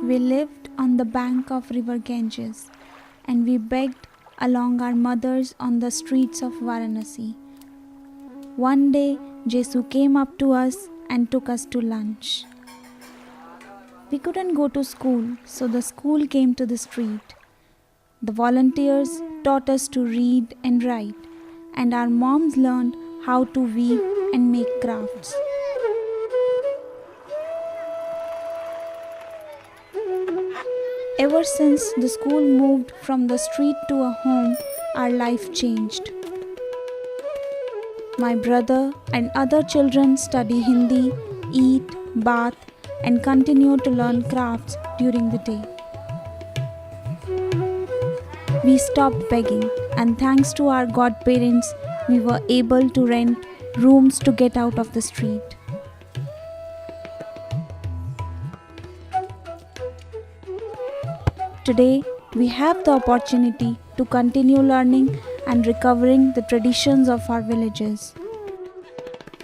We lived on the bank of river Ganges, and we begged along our mothers on the streets of Varanasi. One day, Jesus came up to us and took us to lunch. We couldn't go to school, so the school came to the street. The volunteers taught us to read and write, and our moms learned how to weave and make crafts. Ever since the school moved from the street to a home, our life changed. My brother and other children study Hindi, eat, bath, and continue to learn crafts during the day. We stopped begging, and thanks to our godparents, we were able to rent rooms to get out of the street. Today, we have the opportunity to continue learning and recovering the traditions of our villages.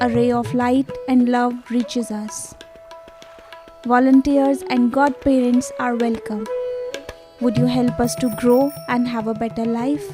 A ray of light and love reaches us. Volunteers and godparents are welcome. Would you help us to grow and have a better life?